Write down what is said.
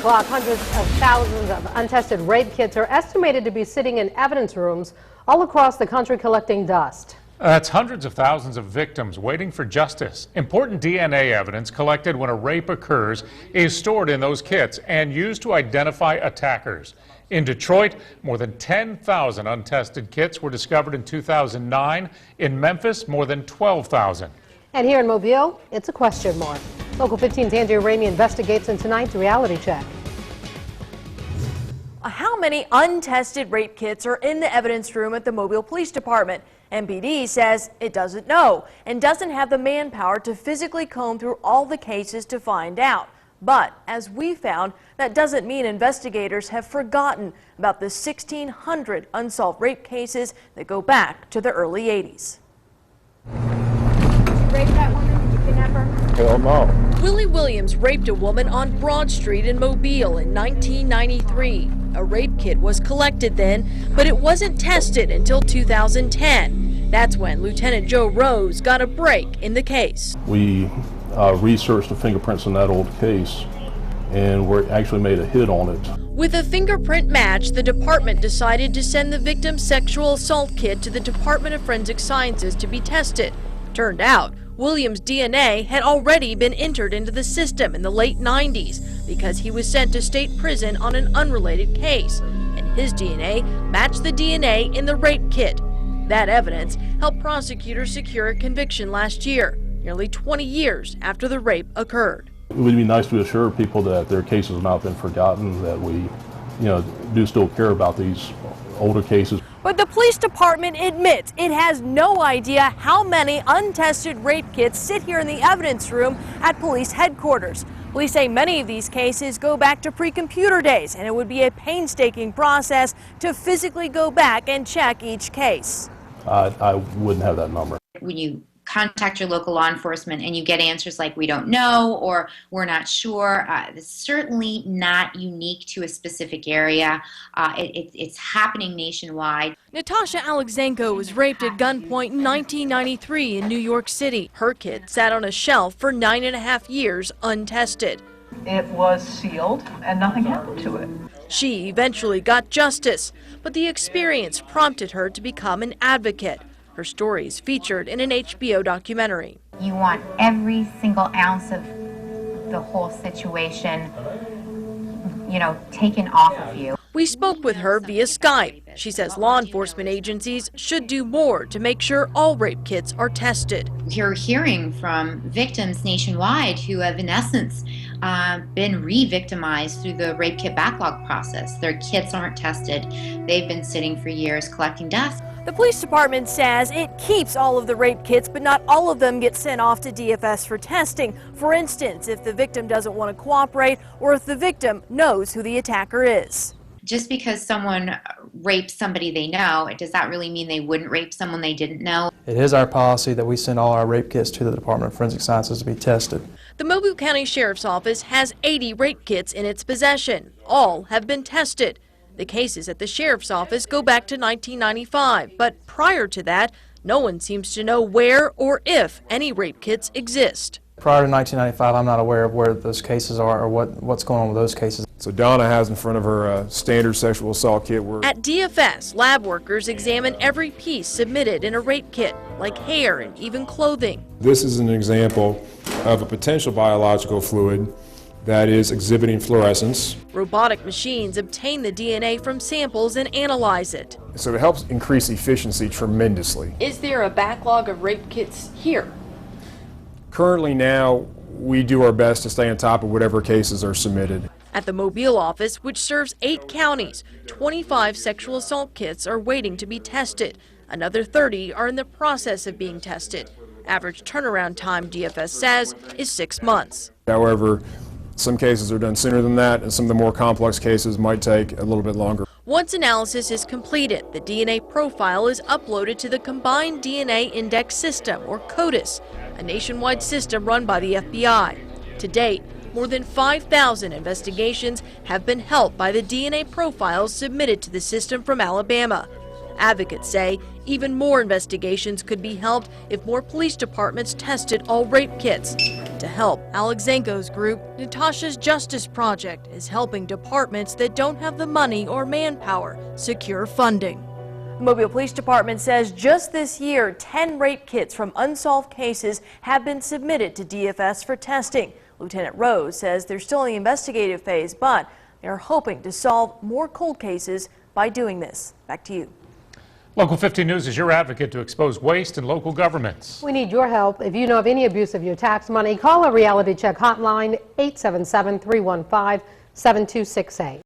o'clock, hundreds of thousands of untested rape kits are estimated to be sitting in evidence rooms all across the country collecting dust. That's hundreds of thousands of victims waiting for justice. Important DNA evidence collected when a rape occurs is stored in those kits and used to identify attackers. In Detroit, more than 10,000 untested kits were discovered in 2009. In Memphis, more than 12,000. And here in Mobile, it's a question mark. Local 15's Andrea Ramey investigates in tonight's reality check. How many untested rape kits are in the evidence room at the Mobile Police Department? MPD says it doesn't know and doesn't have the manpower to physically comb through all the cases to find out. But as we found, that doesn't mean investigators have forgotten about the 1,600 unsolved rape cases that go back to the early 80s. Did you rape that woman? Did you kidnap her? Hell no. Willie Williams raped a woman on Broad Street in Mobile in 1993. A rape kit was collected then, but it wasn't tested until 2010. That's when Lieutenant Joe Rose got a break in the case. We researched the fingerprints in that old case, and we actually made a hit on it. With a fingerprint match, the department decided to send the victim's sexual assault kit to the Department of Forensic Sciences to be tested. Turned out, Williams' DNA had already been entered into the system in the late 90s because he was sent to state prison on an unrelated case, and his DNA matched the DNA in the rape kit. That evidence helped prosecutors secure a conviction last year, nearly 20 years after the rape occurred. It would be nice to assure people that their cases have not been forgotten, that we, do still care about these older cases. But the police department admits it has no idea how many untested rape kits sit here in the evidence room at police headquarters. Police say many of these cases go back to pre-computer days, and it would be a painstaking process to physically go back and check each case. I wouldn't have that number. When you contact your local law enforcement and you get answers like we don't know or we're not sure, it's certainly not unique to a specific area. It's happening nationwide. Natasha Alexenko was raped at gunpoint in 1993 in New York City. Her kit sat on a shelf for 9.5 years untested. It was sealed and nothing happened to it. She eventually got justice, but the experience prompted her to become an advocate. Her story is featured in an HBO documentary. You want every single ounce of the whole situation, taken off of you. We spoke with her via Skype. She says law enforcement agencies should do more to make sure all rape kits are tested. You're hearing from victims nationwide who have, in essence, been re-victimized through the rape kit backlog process. Their kits aren't tested. They've been sitting for years collecting dust. The police department says it keeps all of the rape kits, but not all of them get sent off to DFS for testing. For instance, if the victim doesn't want to cooperate or if the victim knows who the attacker is. Just because someone rapes somebody they know, does that really mean they wouldn't rape someone they didn't know? It is our policy that we send all our rape kits to the Department of Forensic Sciences to be tested. The Mobile County Sheriff's Office has 80 rape kits in its possession. All have been tested. The cases at the Sheriff's Office go back to 1995, but prior to that, no one seems to know where or if any rape kits exist. Prior to 1995, I'm not aware of where those cases are or what's going on with those cases. So Donna has in front of her a standard sexual assault kit. At DFS, lab workers examine every piece submitted in a rape kit, like hair and even clothing. This is an example of a potential biological fluid that is exhibiting fluorescence. Robotic machines obtain the DNA from samples and analyze it. So it helps increase efficiency tremendously. Is there a backlog of rape kits here? Currently now, we do our best to stay on top of whatever cases are submitted. At the Mobile office, which serves 8 counties, 25 sexual assault kits are waiting to be tested. Another 30 are in the process of being tested. Average turnaround time, DFS says, is 6 months. However, some cases are done sooner than that, and some of the more complex cases might take a little bit longer. Once analysis is completed, the DNA profile is uploaded to the Combined DNA Index System, or CODIS, a nationwide system run by the FBI. To date, more than 5,000 investigations have been helped by the DNA profiles submitted to the system from Alabama. Advocates say even more investigations could be helped if more police departments tested all rape kits. To help, Alexenko's group, Natasha's Justice Project, is helping departments that don't have the money or manpower secure funding. The Mobile Police Department says just this year, 10 rape kits from unsolved cases have been submitted to DFS for testing. Lieutenant Rose says they're still in the investigative phase, but they're hoping to solve more cold cases by doing this. Back to you. Local 15 News is your advocate to expose waste in local governments. We need your help. If you know of any abuse of your tax money, call our reality check hotline 877-315-7268.